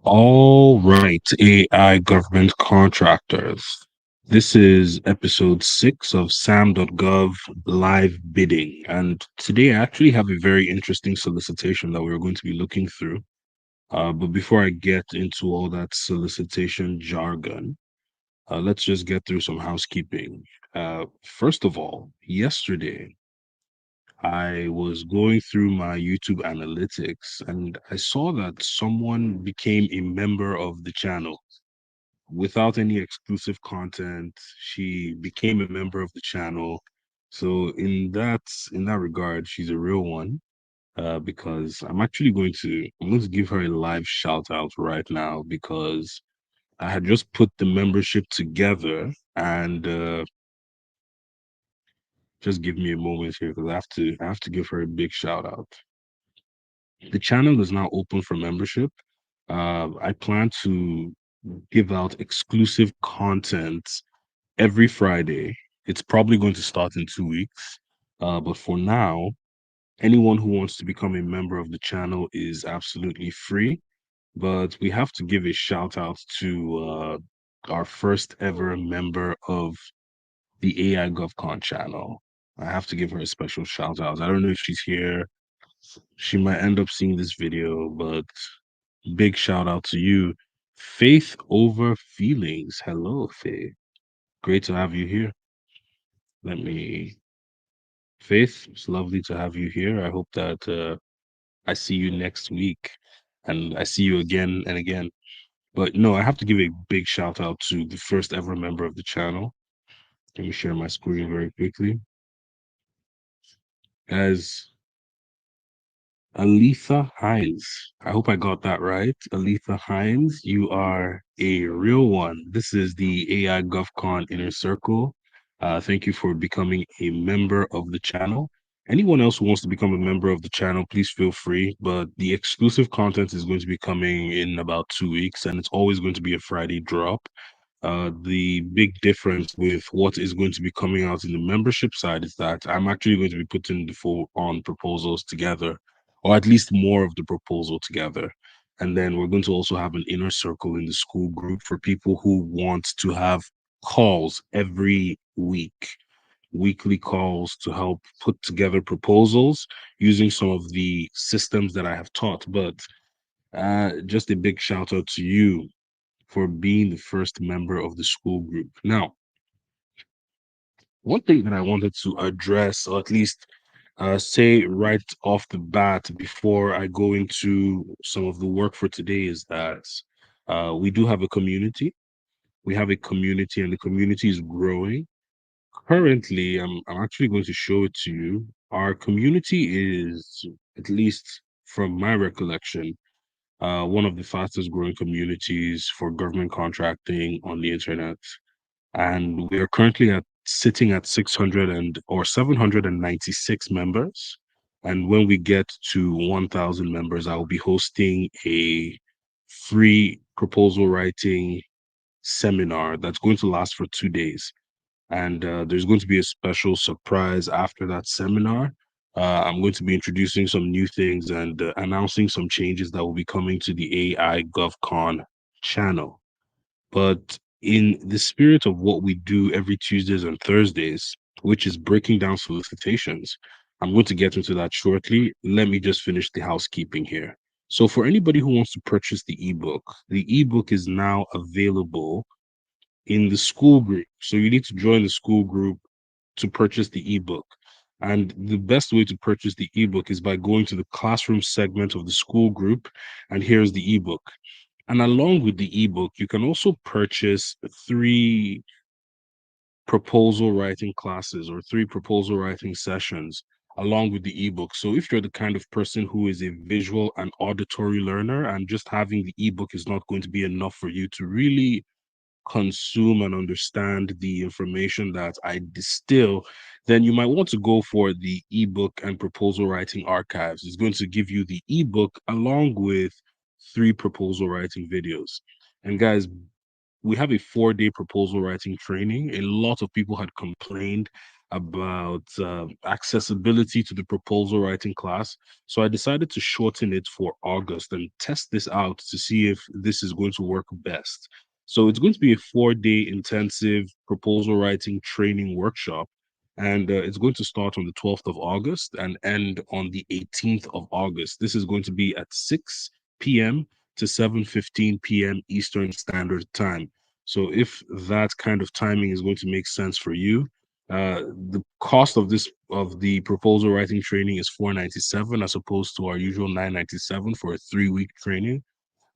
All right, AI government contractors. This is episode 6 of Sam.Gov live bidding. And today I actually have a very interesting solicitation that we're going to be looking through. But before I get into all that solicitation jargon, let's just get through some housekeeping. First of all, yesterday I was going through my YouTube analytics and I saw that someone became a member of the channel without any exclusive content. She became a member of the channel. So in that regard, she's a real one. Because I'm going to give her a live shout out right now because I had just put the membership together and just give me a moment here because I have to give her a big shout out. The channel is now open for membership. I plan to give out exclusive content every Friday. It's probably going to start in 2 weeks. But for now, anyone who wants to become a member of the channel is absolutely free. But we have to give a shout out to our first ever member of the AI GovCon channel. I have to give her a special shout out. I don't know if she's here. She might end up seeing this video, but big shout out to you. Faith over feelings. Hello, Faith. Great to have you here. Let me Faith, it's lovely to have you here. I hope that I see you next week and I see you again and again. But no, I have to give a big shout out to the first ever member of the channel. Let me share my screen very quickly. As Aletha Hines. I hope I got that right. Aletha Hines, you are a real one. This is the AI GovCon Inner Circle. Thank you for becoming a member of the channel. Anyone else who wants to become a member of the channel, please feel free. But the exclusive content is going to be coming in about 2 weeks, and it's always going to be a Friday drop. The big difference with what is going to be coming out in the membership side is that I'm actually going to be putting the full on proposals together, or at least more of the proposal together. And then we're going to also have an inner circle in the school group for people who want to have calls every week, weekly calls to help put together proposals using some of the systems that I have taught. But just a big shout out to you for being the first member of the school group. Now, one thing that I wanted to address, or at least say right off the bat before I go into some of the work for today, is that we do have a community. We have a community, and the community is growing. Currently, I'm actually going to show it to you. Our community is, at least from my recollection, one of the fastest growing communities for government contracting on the internet. And we are currently at sitting at 600 or 796 members. And when we get to 1,000 members, I will be hosting a free proposal writing seminar that's going to last for 2 days. And there's going to be a special surprise after that seminar. I'm going to be introducing some new things and announcing some changes that will be coming to the AI GovCon channel. But in the spirit of what we do every Tuesdays and Thursdays, which is breaking down solicitations, I'm going to get into that shortly. Let me just finish the housekeeping here. So, for anybody who wants to purchase the ebook is now available in the school group. So, you need to join the school group to purchase the ebook. And the best way to purchase the ebook is by going to the classroom segment of the school group. And here's the ebook. And along with the ebook, you can also purchase three proposal writing classes or three proposal writing sessions along with the ebook. So if you're the kind of person who is a visual and auditory learner and just having the ebook is not going to be enough for you to really consume and understand the information that I distill, then you might want to go for the ebook and proposal writing archives. It's going to give you the ebook along with three proposal writing videos. And guys, we have a 4-day proposal writing training. A lot of people had complained about accessibility to the proposal writing class. So I decided to shorten it for August and test this out to see if this is going to work best. So it's going to be a 4-day intensive proposal writing training workshop. And it's going to start on the 12th of August and end on the 18th of August. This is going to be at 6 p.m. to 7:15 p.m. Eastern Standard Time. So if that kind of timing is going to make sense for you, the cost of the proposal writing training is 497 as opposed to our usual 997 for a 3-week training.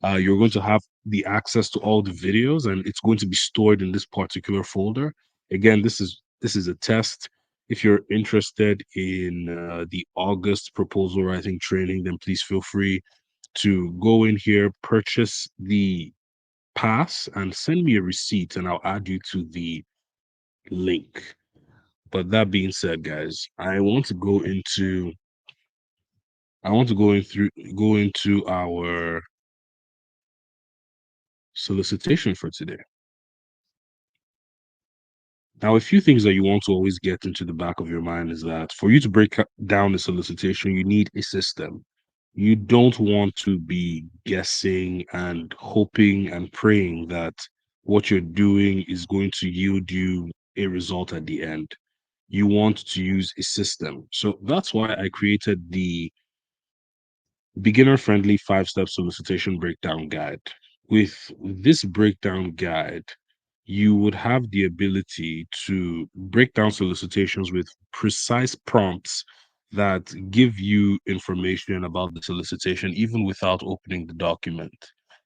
You're going to have the access to all the videos, and it's going to be stored in this particular folder. Again, this is a test. If you're interested in the August proposal writing training, then please feel free to go in here, purchase the pass, and send me a receipt, and I'll add you to the link. But that being said, guys, I want to go into our solicitation for today. Now, a few things that you want to always get into the back of your mind is that for you to break down the solicitation, you need a system. You don't want to be guessing and hoping and praying that what you're doing is going to yield you a result at the end. You want to use a system. So that's why I created the beginner friendly 5-step solicitation breakdown guide. With this breakdown guide, you would have the ability to break down solicitations with precise prompts that give you information about the solicitation, even without opening the document.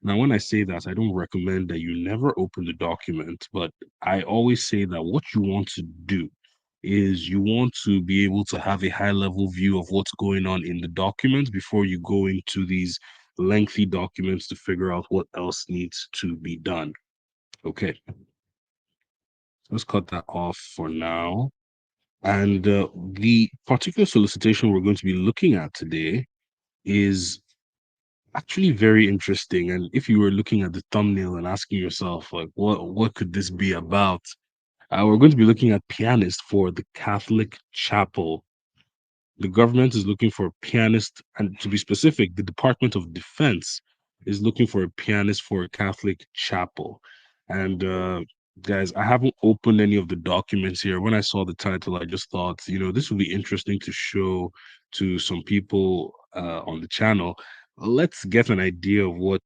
Now, when I say that, I don't recommend that you never open the document, but I always say that what you want to do is you want to be able to have a high level view of what's going on in the document before you go into these lengthy documents to figure out what else needs to be done. Okay, let's cut that off for now. And the particular solicitation we're going to be looking at today is actually very interesting. And if you were looking at the thumbnail and asking yourself, like, what could this be about? We're going to be looking at pianist for the Catholic Chapel. The government is looking for a pianist, and to be specific, the Department of Defense is looking for a pianist for a Catholic chapel. And guys, I haven't opened any of the documents here. When I saw the title, I just thought, this would be interesting to show to some people on the channel. Let's get an idea of what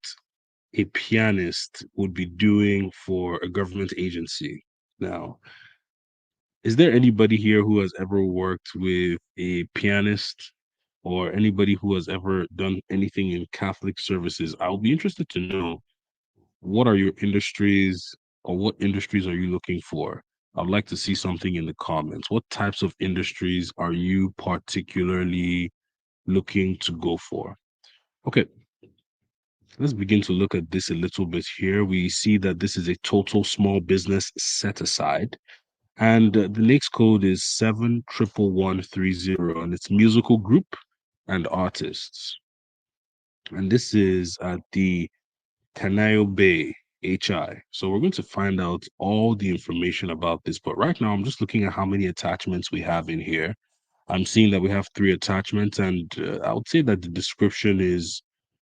a pianist would be doing for a government agency. Now, is there anybody here who has ever worked with a pianist or anybody who has ever done anything in Catholic services? I'll be interested to know what are your industries or what industries are you looking for? I'd like to see something in the comments. What types of industries are you particularly looking to go for? Okay, let's begin to look at this a little bit here. We see that this is a total small business set aside. And the next code is 711130, and it's musical group and artists. And this is at the Canal Bay HI. So we're going to find out all the information about this. But right now, I'm just looking at how many attachments we have in here. I'm seeing that we have 3 attachments, and I would say that the description is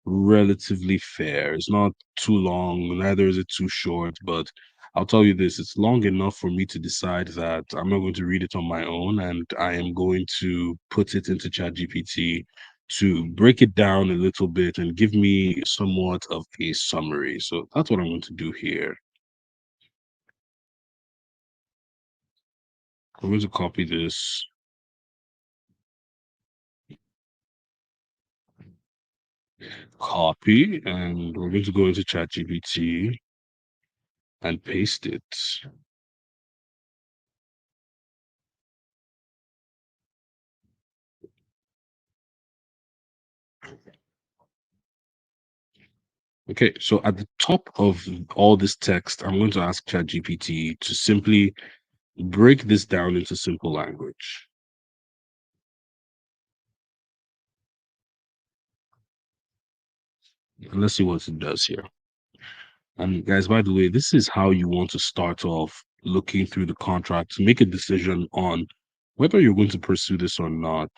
relatively fair. It's not too long, neither is it too short, but I'll tell you this, it's long enough for me to decide that I'm not going to read it on my own, and I am going to put it into ChatGPT to break it down a little bit and give me somewhat of a summary. So that's what I'm going to do here. I'm going to copy this, copy, and we're going to go into ChatGPT and paste it. Okay, so at the top of all this text, I'm going to ask ChatGPT to simply break this down into simple language. And let's see what it does here. And guys, by the way, this is how you want to start off looking through the contract to make a decision on whether you're going to pursue this or not.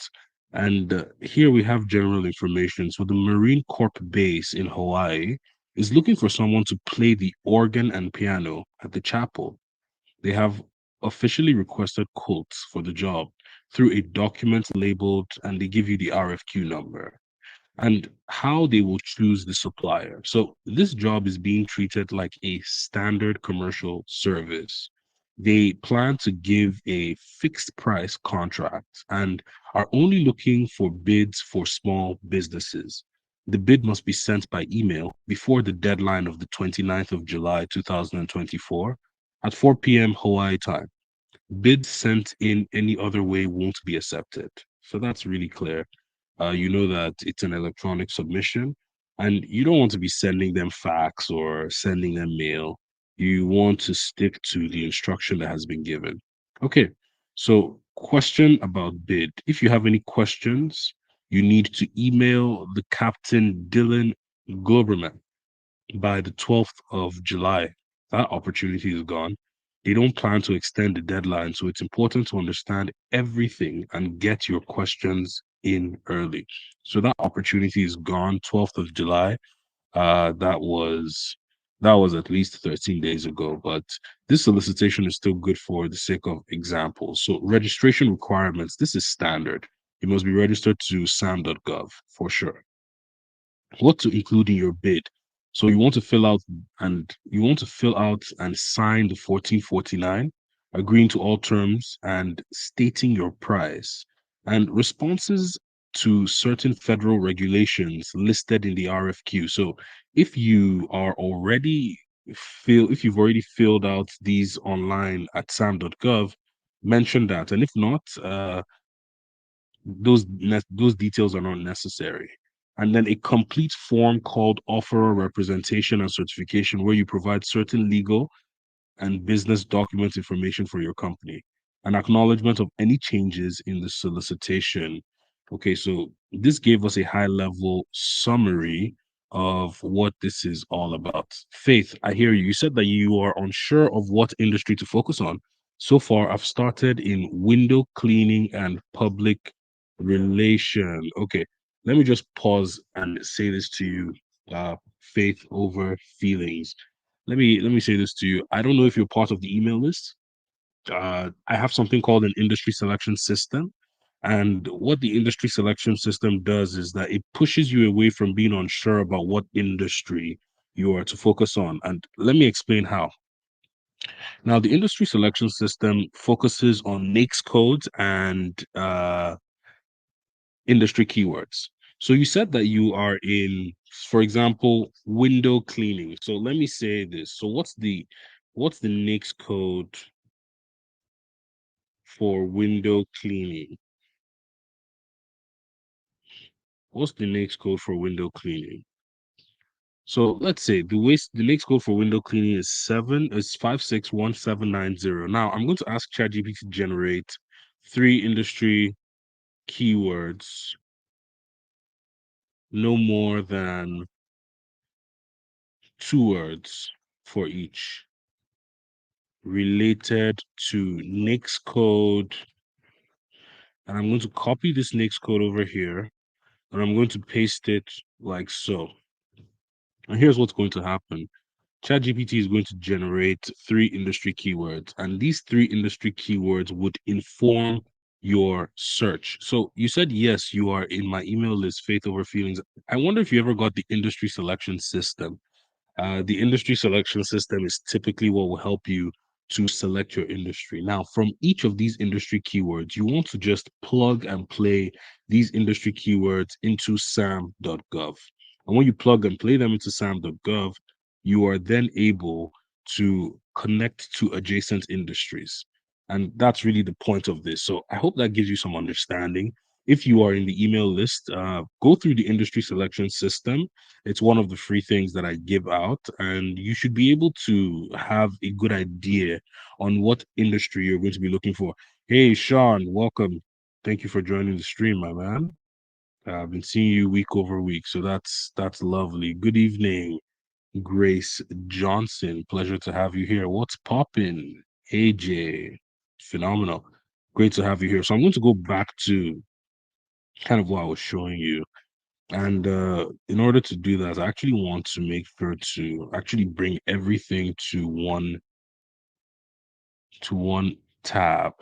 And here we have general information. So the Marine Corps base in Hawaii is looking for someone to play the organ and piano at the chapel. They have officially requested quotes for the job through a document labeled, and they give you the RFQ number and how they will choose the supplier. So this job is being treated like a standard commercial service. They plan to give a fixed price contract and are only looking for bids for small businesses. The bid must be sent by email before the deadline of the 29th of July 2024 at 4 p.m. Hawaii time. Bids sent in any other way won't be accepted. So that's really clear. You know that it's an electronic submission, and you don't want to be sending them fax or sending them mail. You want to stick to the instruction that has been given. Okay, so question about bid. If you have any questions, you need to email the Captain Dylan Globerman by the 12th of July. That opportunity is gone. They don't plan to extend the deadline, so it's important to understand everything and get your questions in early. So that opportunity is gone, 12th of July. That was at least 13 days ago, but this solicitation is still good for the sake of examples. So registration requirements, this is standard. You must be registered to Sam.Gov for sure. What to include in your bid. So you want to fill out and sign the 1449, agreeing to all terms and stating your price and responses to certain federal regulations listed in the RFQ. So if you've already filled out these online at sam.gov, mention that. And if not, those details are not necessary. And then a complete form called offeror representation and certification, where you provide certain legal and business document information for your company, an acknowledgement of any changes in the solicitation. Okay, so this gave us a high level summary of what this is all about. Faith, I hear you. You said that you are unsure of what industry to focus on. So far, I've started in window cleaning and public relation. Okay, let me just pause and say this to you, faith over feelings. Let me say this to you. I don't know if you're part of the email list. I have something called an industry selection system. And what the industry selection system does is that it pushes you away from being unsure about what industry you are to focus on. And let me explain how. Now, the industry selection system focuses on NAICS codes and industry keywords. So you said that you are in, for example, window cleaning. So let me say this. So what's the NAICS code for window cleaning? What's the NAICS code for window cleaning? So let's say the NAICS code for window cleaning is 561790. Now I'm going to ask ChatGPT to generate three industry keywords, no more than two words for each, related to NAICS code. And I'm going to copy this NAICS code over here, and I'm going to paste it like so. And here's what's going to happen. ChatGPT is going to generate three industry keywords, and these three industry keywords would inform your search. So you said, yes, you are in my email list, Faith Over Feelings. I wonder if you ever got the industry selection system. The industry selection system is typically what will help you to select your industry. Now, from each of these industry keywords, you want to just plug and play these industry keywords into sam.gov. And when you plug and play them into sam.gov, you are then able to connect to adjacent industries. And that's really the point of this. So I hope that gives you some understanding. If you are in the email list, go through the industry selection system. It's one of the free things that I give out, and you should be able to have a good idea on what industry you're going to be looking for. Hey, Sean, welcome. Thank you for joining the stream, my man. I've been seeing you week over week, so that's lovely. Good evening. Grace Johnson. Pleasure to have you here. What's poppin'? AJ. Phenomenal. Great to have you here. So I'm going to go back to kind of what I was showing you. And in order to do that, I actually want to make sure to actually bring everything to one tab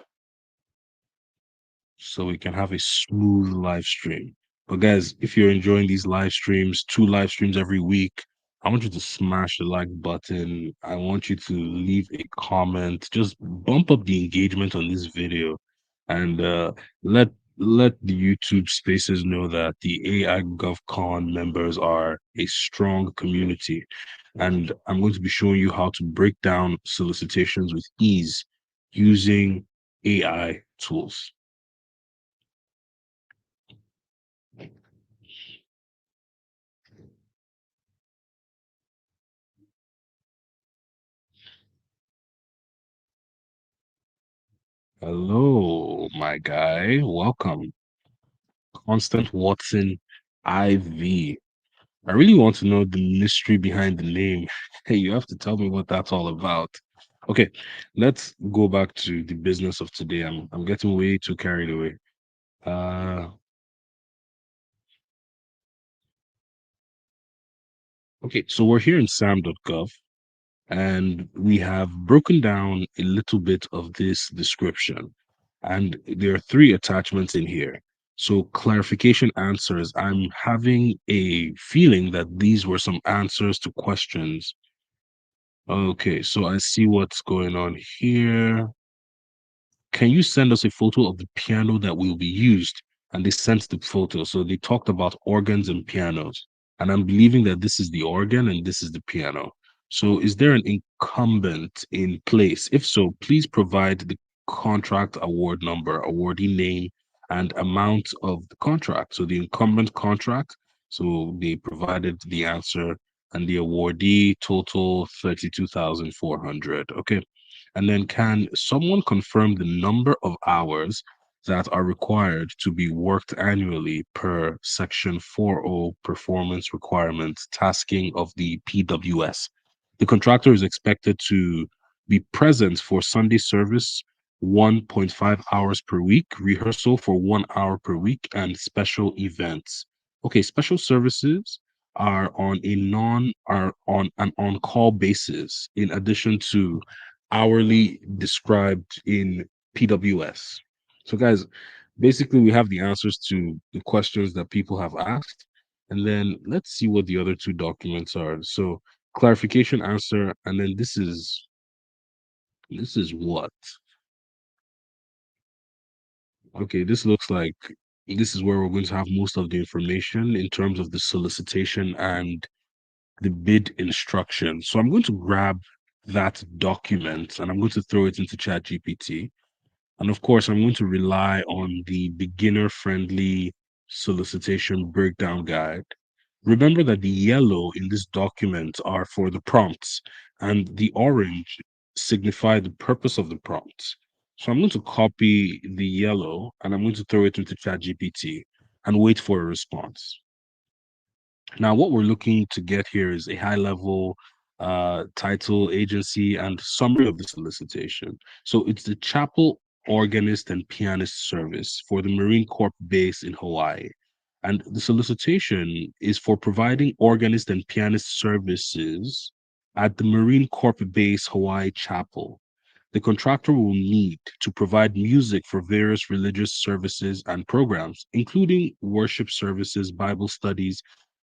so we can have a smooth live stream. But guys, if you're enjoying these live streams, 2 live streams every week, I want you to smash the like button. I want you to leave a comment. Just bump up the engagement on this video and let let the YouTube spaces know that the AI GovCon members are a strong community. And I'm going to be showing you how to break down solicitations with ease using AI tools. Hello, my guy. Welcome. Constant Watson IV. I really want to know the mystery behind the name. Hey, you have to tell me what that's all about. Okay, let's go back to the business of today. I'm getting way too carried away. Uh okay, so we're here in Sam.Gov and we have broken down a little bit of this description. And there are three attachments in here. So, clarification answers. I'm having a feeling that these were some answers to questions. Okay, so I see what's going on here. Can you send us a photo of the piano that will be used? And they sent the photo. So they talked about organs and pianos. And I'm believing that this is the organ and this is the piano. So is there an incumbent in place? If so, please provide the contract award number, awardee name, and amount of the contract. So the incumbent contract. So they provided the answer and the awardee total 32,400. Okay. And then can someone confirm the number of hours that are required to be worked annually per Section 40 performance requirements tasking of the PWS? The contractor is expected to be present for Sunday service 1.5 hours per week, rehearsal for 1 hour per week, and special events. Okay, special services are on an on-call basis in addition to hourly described in PWS. So, guys, basically, we have the answers to the questions that people have asked. And then let's see what the other two documents are. So, clarification answer, and then this is what? Okay, this looks like this is where we're going to have most of the information in terms of the solicitation and the bid instructions. So I'm going to grab that document and I'm going to throw it into ChatGPT. And of course, I'm going to rely on the beginner friendly solicitation breakdown guide. Remember that the yellow in this document are for the prompts, and the orange signify the purpose of the prompts. So I'm going to copy the yellow and I'm going to throw it into ChatGPT and wait for a response. Now, what we're looking to get here is a high level title, agency, and summary of the solicitation. So it's the chapel organist and pianist service for the Marine Corps base in Hawaii. And the solicitation is for providing organist and pianist services at the Marine Corps base Hawaii Chapel. The contractor will need to provide music for various religious services and programs, including worship services, Bible studies,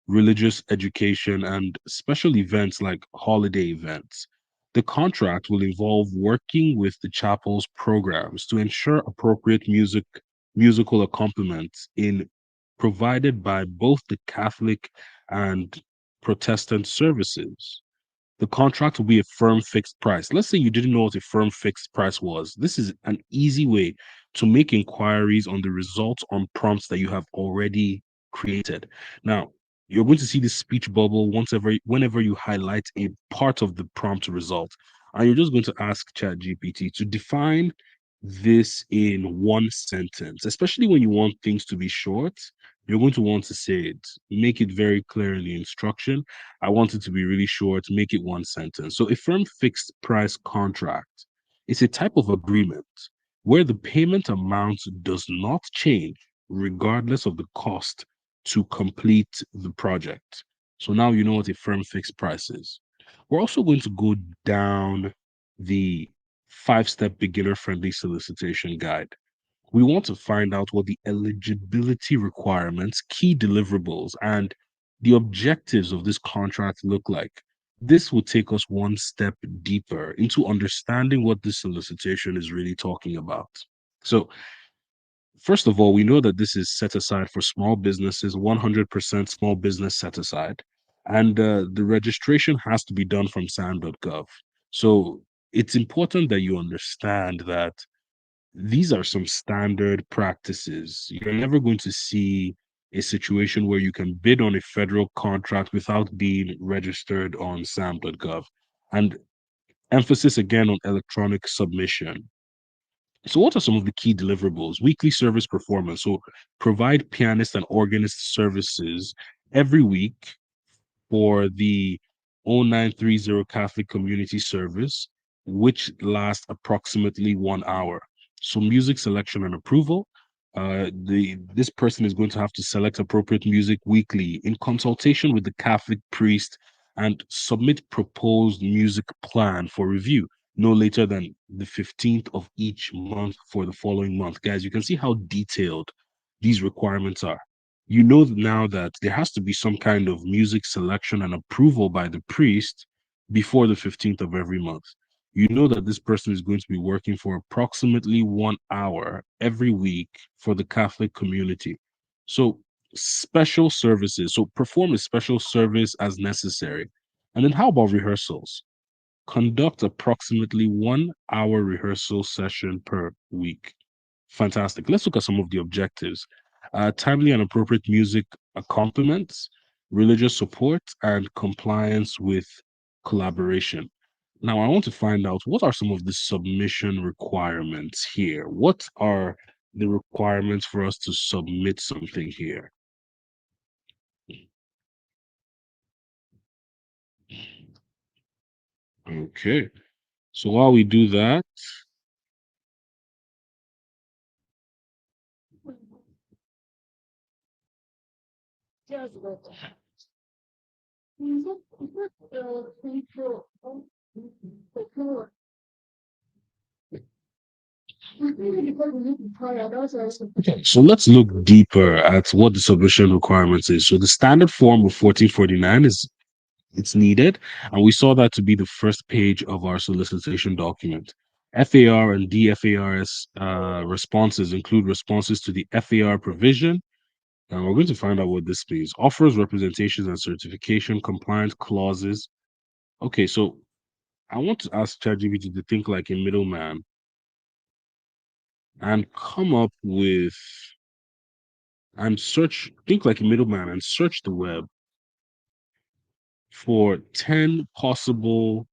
religious education, and special events like holiday events. The contract will involve working with the chapel's programs to ensure appropriate musical accompaniments in provided by both the Catholic and Protestant services. The contract will be a firm fixed price. Let's say you didn't know what a firm fixed price was. This is an easy way to make inquiries on the results on prompts that you have already created. Now, you're going to see this speech bubble whenever you highlight a part of the prompt result. And you're just going to ask ChatGPT to define this in one sentence, especially when you want things to be short. you're going to want to say it. Make it very clear in the instruction. I want it to be really short, make it one sentence. So a firm fixed price contract is a type of agreement where the payment amount does not change regardless of the cost to complete the project. So now you know what a firm fixed price is. We're also going to go down the 5 step beginner friendly solicitation guide. We want to find out what the eligibility requirements, key deliverables, and the objectives of this contract look like. This will take us one step deeper into understanding what this solicitation is really talking about. So, first of all, we know that this is set aside for small businesses, 100% small business set aside. And the registration has to be done from Sam.Gov. So, it's important that you understand that these are some standard practices. You're never going to see a situation where you can bid on a federal contract without being registered on Sam.Gov. And emphasis again on electronic submission. So, what are some of the key deliverables? Weekly service performance. So, provide pianist and organist services every week for the 0930 Catholic Community Service, which lasts approximately 1 hour. So music selection and approval. The This person is going to have to select appropriate music weekly in consultation with the Catholic priest and submit proposed music plan for review no later than the 15th of each month for the following month. Guys, you can see how detailed these requirements are. You know now that there has to be some kind of music selection and approval by the priest before the 15th of every month. You know that this person is going to be working for approximately 1 hour every week for the Catholic community. So, special services. So, perform a special service as necessary. And then, how about rehearsals? Conduct approximately 1 hour rehearsal session per week. Fantastic. Let's look at some of the objectives. Timely and appropriate music accompaniments, religious support, and compliance with collaboration. Now, I want to find out what are some of the submission requirements here? What are the requirements for us to submit something here? Okay. So while we do that, okay, so let's look deeper at what the submission requirements is. So the standard form of 1449 is it's needed, and we saw that to be the first page of our solicitation document. FAR and DFARS responses include responses to the FAR provision, and we're going to find out what this means. Offers, representations, and certification compliance clauses. Okay, so I want to ask ChatGPT to think like a middleman and come up with and think like a middleman and search the web for 10 possible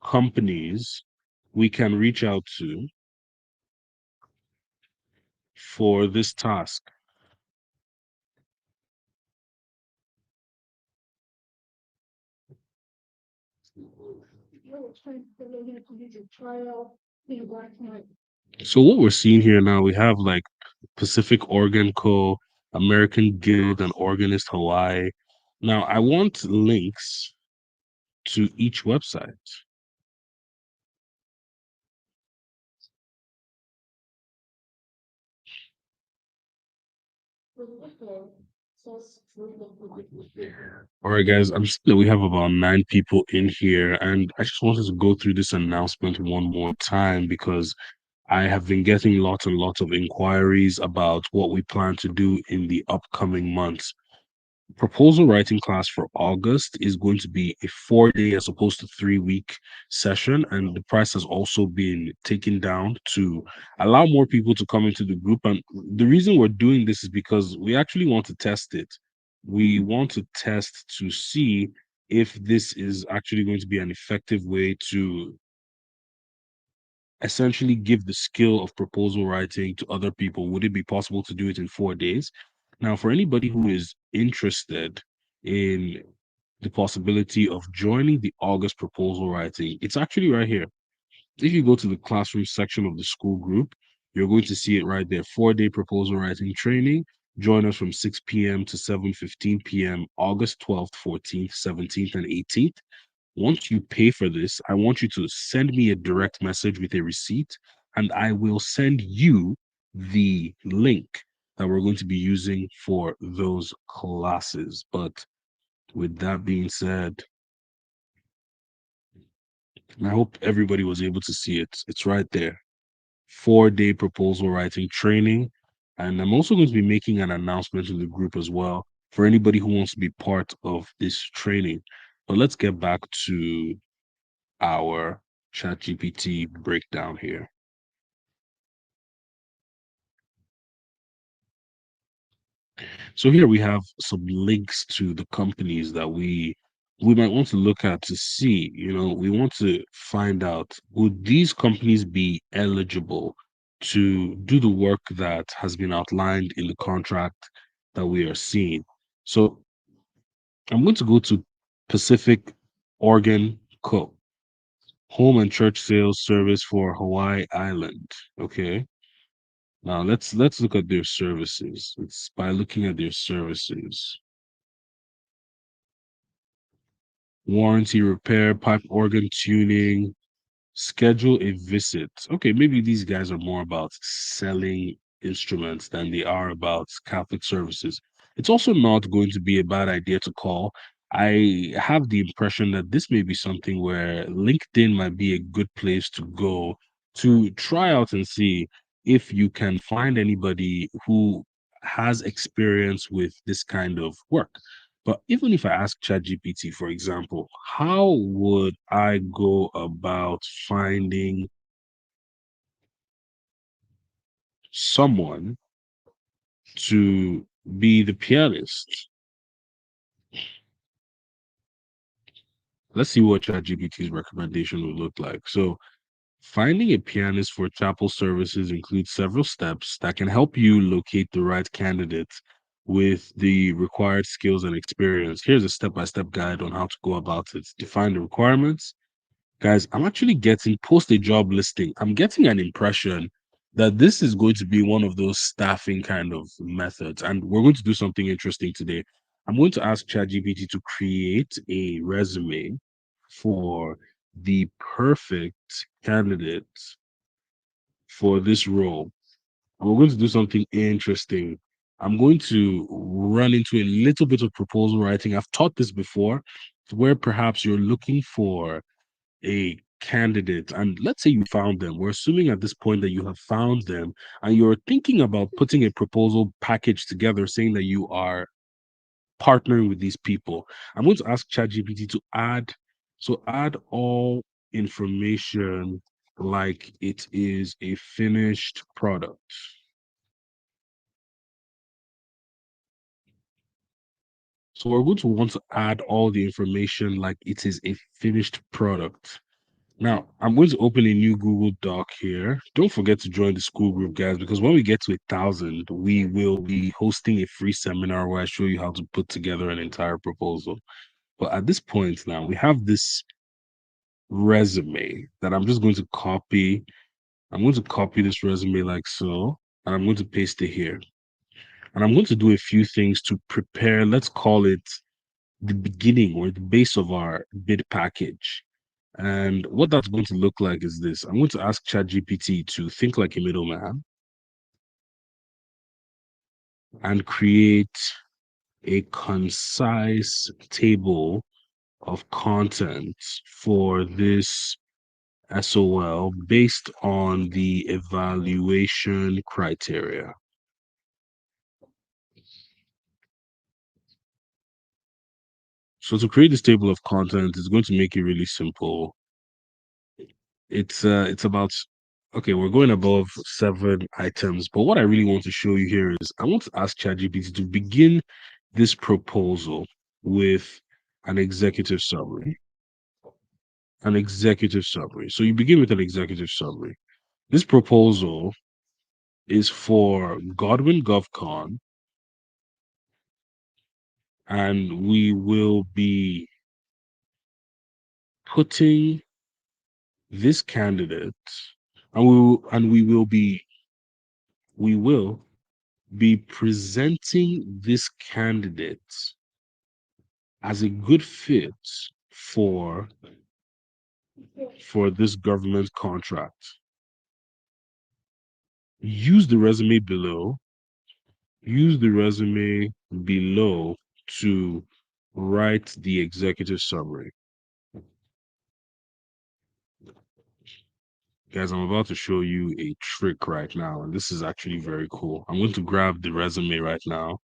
companies we can reach out to for this task. So what we're seeing here now, we have like Pacific Organ Co., American Guild and Organist Hawaii. Now I want links to each website. All right, guys, I'm seeing that we have about 9 people in here, and I just wanted to go through this announcement one more time because I have been getting lots and lots of inquiries about what we plan to do in the upcoming months. Proposal writing class for August is going to be a 4 day as opposed to 3 week session, and the price has also been taken down to allow more people to come into the group. And the reason we're doing this is because we actually want to test it. We want to test to see if this is actually going to be an effective way to essentially give the skill of proposal writing to other people, would it be possible to do it in 4 days? Now, for anybody who is interested in the possibility of joining the August proposal writing, it's actually right here. If you go to the classroom section of the school group, you're going to see it right there. 4-day proposal writing training. Join us from 6 p.m. to 7:15 p.m. August 12th, 14th, 17th, and 18th. Once you pay for this, I want you to send me a direct message with a receipt, and I will send you the link that we're going to be using for those classes. But with that being said, I hope everybody was able to see it. It's right there. 4-day proposal writing training. And I'm also going to be making an announcement to the group as well for anybody who wants to be part of this training. But let's get back to our ChatGPT breakdown here. So here we have some links to the companies that we might want to look at to see, we want to find out, would these companies be eligible to do the work that has been outlined in the contract that we are seeing? So I'm going to go to Pacific Organ Co. Home and church sales service for Hawaii Island. Okay. Now let's look at their services. It's by looking at their services. Warranty repair, pipe organ tuning, schedule a visit. Okay, maybe these guys are more about selling instruments than they are about Catholic services. It's also not going to be a bad idea to call. I have the impression that this may be something where LinkedIn might be a good place to go to try out and see if you can find anybody who has experience with this kind of work. But even if I ask ChatGPT, for example, how would I go about finding someone to be the pianist? Let's see what ChatGPT's recommendation would look like. So, finding a pianist for chapel services includes several steps that can help you locate the right candidate with the required skills and experience. Here's a step-by-step guide on how to go about it. Define the requirements. Guys, I'm actually getting post a job listing. I'm getting an impression that this is going to be one of those staffing kind of methods. And we're going to do something interesting today. I'm going to ask ChatGPT to create a resume for the perfect candidate for this role. And we're going to do something interesting. I'm going to run into a little bit of proposal writing. I've taught this before, where perhaps you're looking for a candidate, and let's say you found them. We're assuming at this point that you have found them and you're thinking about putting a proposal package together saying that you are partnering with these people. I'm going to ask ChatGPT to add all information like it is a finished product. So we're going to want to add all the information like it is a finished product. Now, I'm going to open a new Google Doc here. Don't forget to join the school group, guys, because when we get to 1,000, we will be hosting a free seminar where I show you how to put together an entire proposal. But at this point now, we have this resume that I'm just going to copy. I'm going to copy this resume like so, and I'm going to paste it here. And I'm going to do a few things to prepare, let's call it the beginning or the base of our bid package. And what that's going to look like is this. I'm going to ask ChatGPT to think like a middleman and create a concise table of content for this SOL based on the evaluation criteria. So to create this table of content, it's going to make it really simple. It's about okay, we're going above 7 items, but what I really want to show you here is I want to ask ChatGPT to begin this proposal with an executive summary. An executive summary. So you begin with an executive summary. This proposal is for Godwin GovCon, and we will be putting this candidate, and we will be presenting this candidate as a good fit for for this government contract. Use the resume below. Use the resume below to write the executive summary. Guys, I'm about to show you a trick right now, and this is actually very cool. I'm going to grab the resume right now,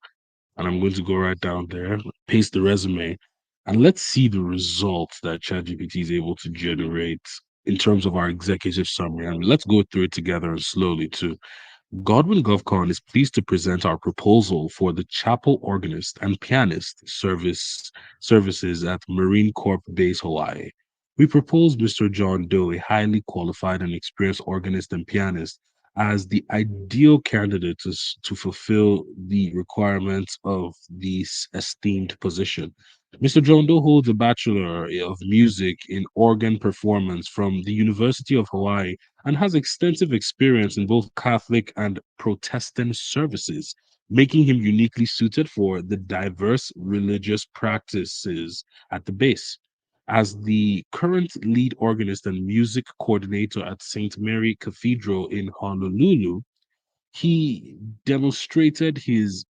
and I'm going to go right down there, paste the resume, and let's see the results that ChatGPT is able to generate in terms of our executive summary. And let's go through it together and slowly too. Godwin GovCon is pleased to present our proposal for the chapel organist and pianist services at Marine Corps Base, Hawaii. We propose Mr. John Doe, a highly qualified and experienced organist and pianist, as the ideal candidate to fulfill the requirements of this esteemed position. Mr. John Doe holds a Bachelor of Music in Organ Performance from the University of Hawaii and has extensive experience in both Catholic and Protestant services, making him uniquely suited for the diverse religious practices at the base. As the current lead organist and music coordinator at St. Mary Cathedral in Honolulu, he demonstrated his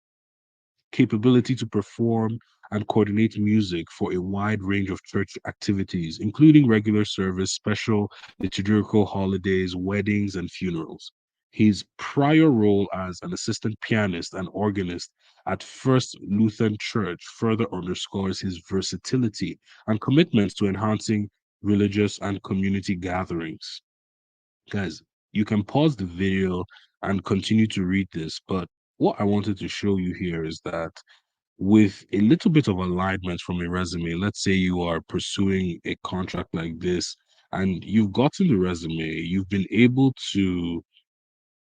capability to perform and coordinate music for a wide range of church activities, including regular service, special liturgical holidays, weddings, and funerals. His prior role as an assistant pianist and organist at First Lutheran Church further underscores his versatility and commitment to enhancing religious and community gatherings. Guys, you can pause the video and continue to read this, but what I wanted to show you here is that with a little bit of alignment from a resume, let's say you are pursuing a contract like this and you've gotten the resume, you've been able to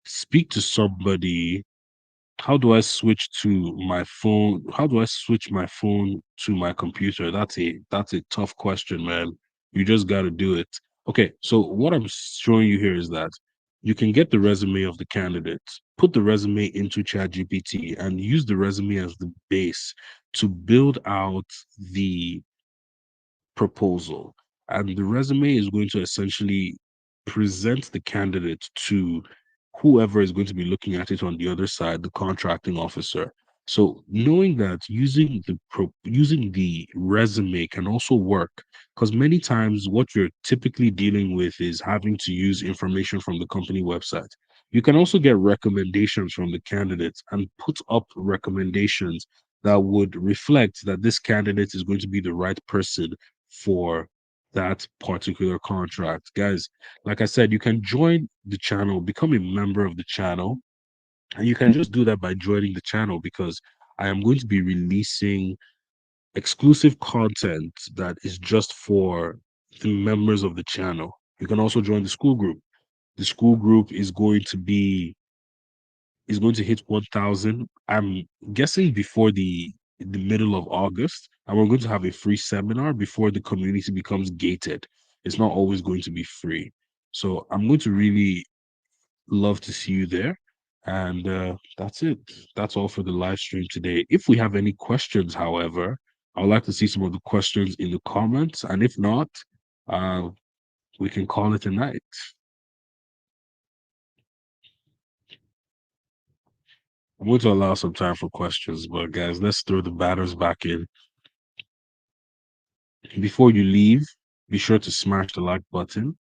speak to somebody. How do I switch to my phone? How do I switch my phone to my computer? That's a tough question, man. You just got to do it. Okay, so what I'm showing you here is that you can get the resume of the candidate, put the resume into ChatGPT, and use the resume as the base to build out the proposal. And the resume is going to essentially present the candidate to whoever is going to be looking at it on the other side, the contracting officer. So knowing that using the resume can also work, because many times what you're typically dealing with is having to use information from the company website. You can also get recommendations from the candidates and put up recommendations that would reflect that this candidate is going to be the right person for that particular contract. Guys, like I said, you can join the channel, become a member of the channel, and you can just do that by joining the channel because I am going to be releasing exclusive content that is just for the members of the channel. You can also join the school group. The school group is going to hit 1,000. I'm guessing before the middle of August, and we're going to have a free seminar before the community becomes gated. It's not always going to be free. So I'm going to really love to see you there. And that's it. That's all for the live stream today. If we have any questions, however, I would like to see some of the questions in the comments. And if not, uh, we can call it a night. I'm going to allow some time for questions, but guys, let's throw the batters back in. Before you leave, be sure to smash the like button.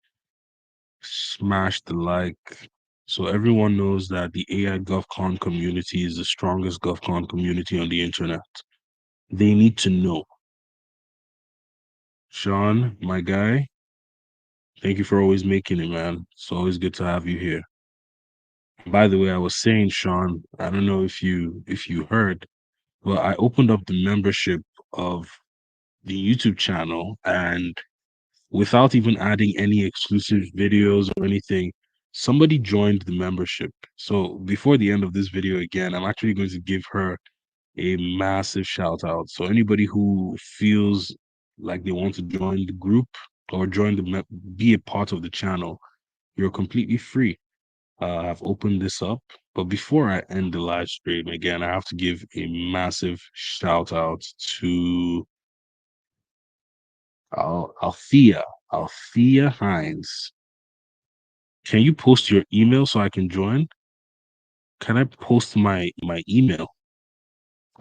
Smash the like so everyone knows that the AI GovCon community is the strongest GovCon community on the internet. They need to know. Sean, my guy, thank you for always making it, man. It's always good to have you here. By the way, I was saying, Sean, I don't know if you heard, but I opened up the membership of the YouTube channel, and without even adding any exclusive videos or anything, somebody joined the membership. So before the end of this video, again, I'm actually going to give her a massive shout out. So anybody who feels like they want to join the group or be a part of the channel, you're completely free. I've opened this up, but before I end the live stream, again, I have to give a massive shout out to Althea, Althea Hines. Can you post your email so I can join? Can I post my email?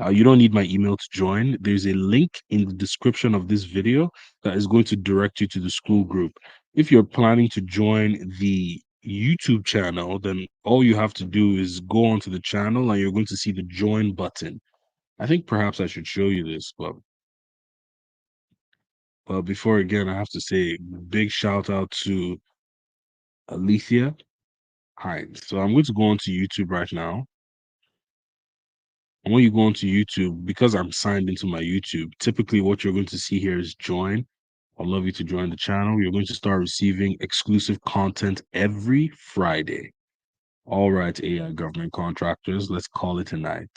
You don't need my email to join. There's a link in the description of this video that is going to direct you to the school group. If you're planning to join the YouTube channel, then all you have to do is go onto the channel and you're going to see the join button. I think perhaps I should show you this, but before again, I have to say big shout out to Alethea Hines. So I'm going to go onto YouTube right now. And when you go onto YouTube, because I'm signed into my YouTube, typically what you're going to see here is join. I'd love you to join the channel. You're going to start receiving exclusive content every Friday. All right, AI government contractors, let's call it a night.